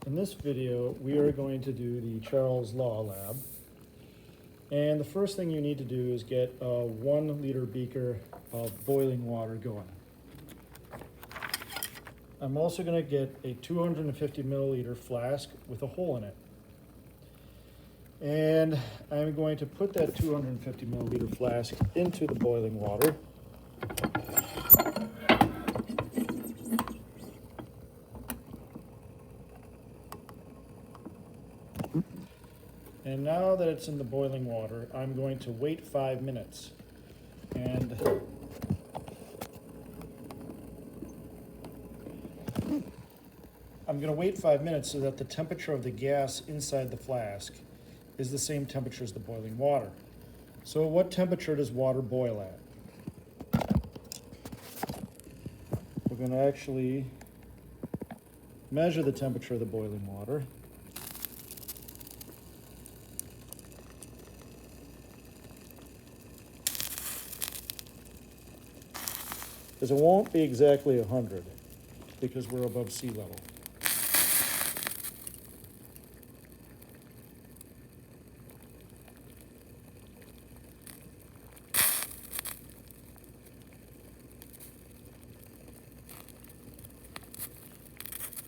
In this video, we are going to do the Charles Law Lab. And the first thing you need to do is get a 1 liter beaker of boiling water going. I'm also going to get a 250 milliliter flask with a hole in it. And I'm going to put that 250 milliliter flask into the boiling water. And now that it's in the boiling water, I'm going to wait 5 minutes. And I'm going to wait 5 minutes so that the temperature of the gas inside the flask is the same temperature as the boiling water. So what temperature does water boil at? We're going to actually measure the temperature of the boiling water. Because it won't be exactly 100 because we're above sea level.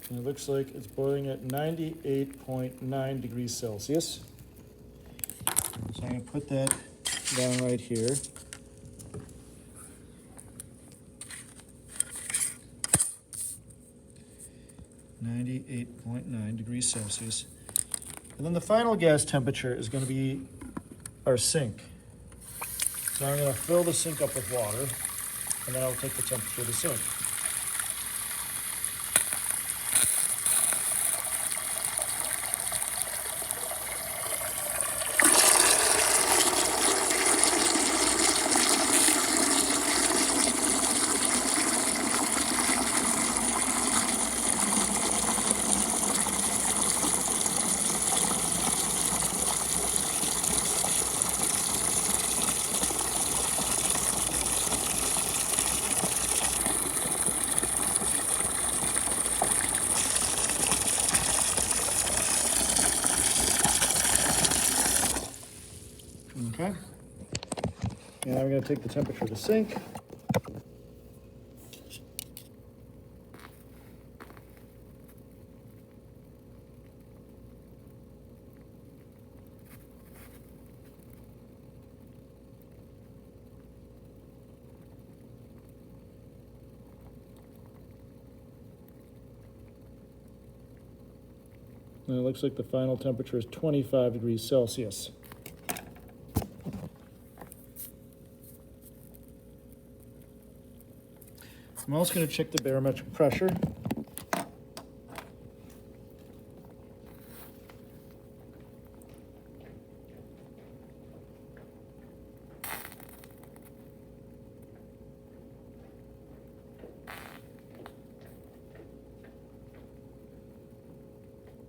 And it looks like it's boiling at 98.9 degrees Celsius. So I'm going to put that down right here. .9 degrees Celsius. And then the final gas temperature is going to be our sink. So I'm going to fill the sink up with water, and then I'll take the temperature of the sink. Okay, and I'm going to take the temperature of the sink. And it looks like the final temperature is 25 degrees Celsius. I'm also going to check the barometric pressure.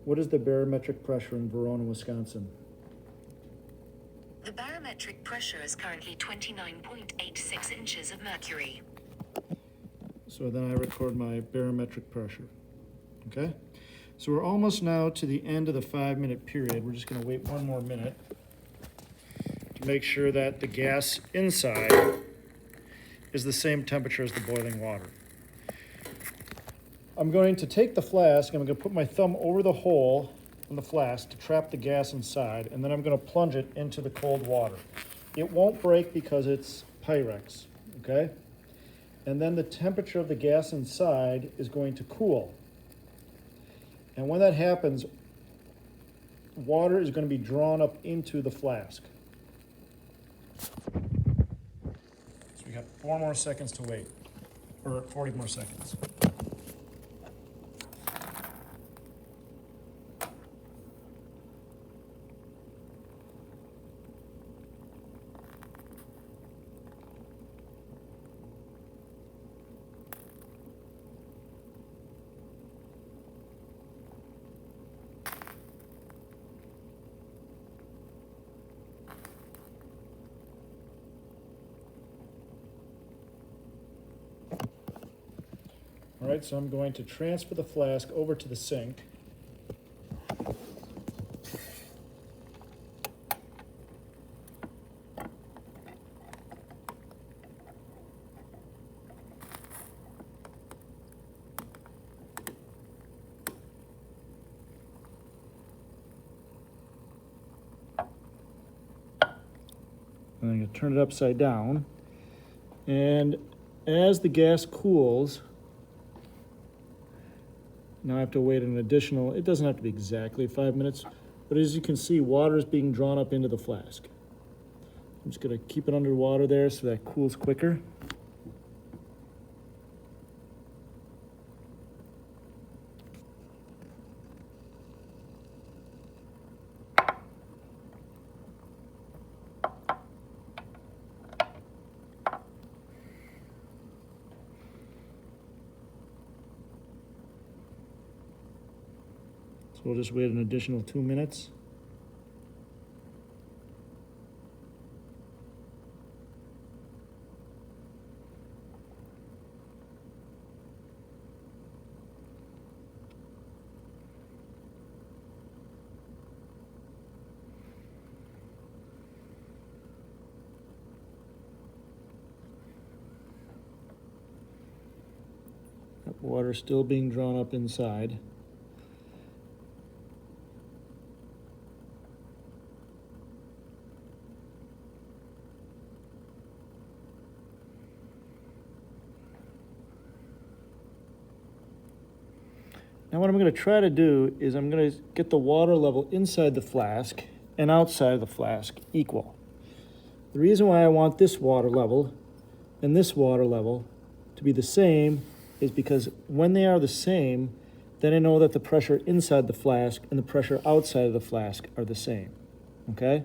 What is the barometric pressure in Verona, Wisconsin? The barometric pressure is currently 29.86 inches of mercury. So then I record my barometric pressure. Okay? So we're almost now to the end of the 5-minute period. We're just going to wait 1 more minute to make sure that the gas inside is the same temperature as the boiling water. I'm going to take the flask and I'm going to put my thumb over the hole in the flask to trap the gas inside, and then I'm going to plunge it into the cold water. It won't break because it's Pyrex, okay? And then the temperature of the gas inside is going to cool. And when that happens, water is going to be drawn up into the flask. So we got 4 more seconds to wait, or 40 more seconds. All right, so I'm going to transfer the flask over to the sink. And I'm going to turn it upside down. And as the gas cools, now I have to wait an additional, it doesn't have to be exactly 5 minutes, but as you can see, water is being drawn up into the flask. I'm just going to keep it underwater there so that cools quicker. So we'll just wait an additional 2 minutes. Water still being drawn up inside. Now what I'm going to try to do is I'm going to get the water level inside the flask and outside of the flask equal. The reason why I want this water level and this water level to be the same is because when they are the same, then I know that the pressure inside the flask and the pressure outside of the flask are the same, okay?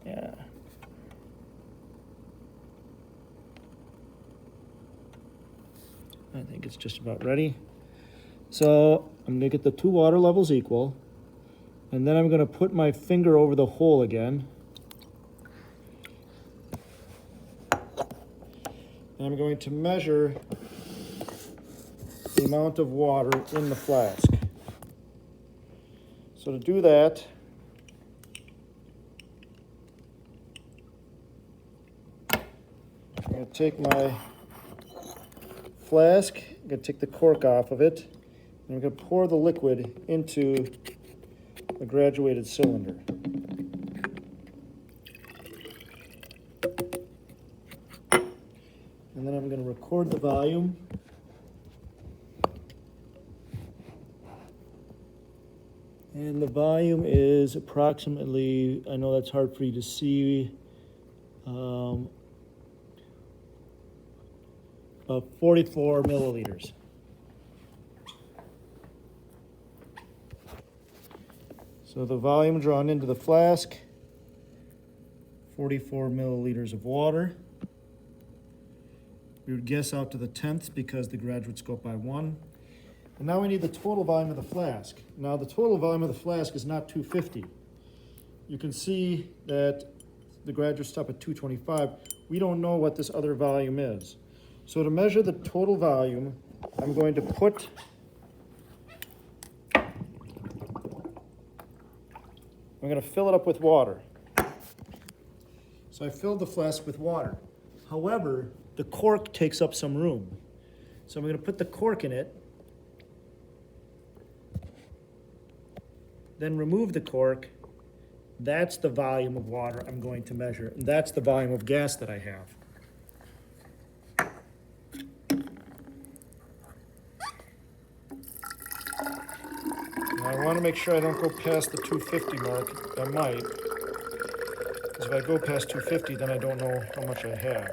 Yeah. I think it's just about ready. So I'm gonna get the two water levels equal, and then I'm gonna put my finger over the hole again. And I'm going to measure the amount of water in the flask. So to do that, I'm going to take my flask, I'm going to take the cork off of it, and I'm going to pour the liquid into a graduated cylinder. And then I'm going to record the volume. And the volume is approximately, I know that's hard for you to see, about 44 milliliters. So the volume drawn into the flask, 44 milliliters of water. We would guess out to the tenths because the graduates go up by 1. And now we need the total volume of the flask. Now the total volume of the flask is not 250. You can see that the graduates stop at 225. We don't know what this other volume is. So to measure the total volume, I'm going to fill it up with water. So I filled the flask with water. However, the cork takes up some room. So I'm going to put the cork in it, then remove the cork. That's the volume of water I'm going to measure, and that's the volume of gas that I have. Now I want to make sure I don't go past the 250 mark. I might, because if I go past 250, then I don't know how much I have.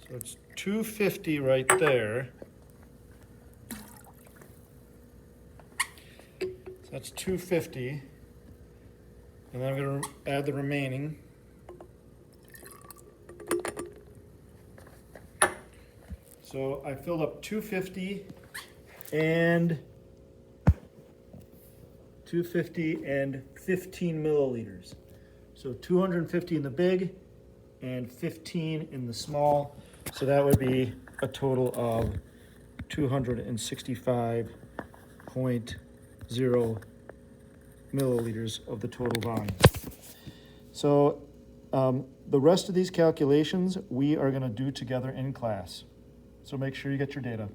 So it's 250 right there. So that's 250. And then I'm going to add the remaining. So I filled up 250 and 15 milliliters. So 250 in the big and 15 in the small. So that would be a total of 265.0 milliliters of the total volume. So the rest of these calculations we are going to do together in class. So make sure you get your data.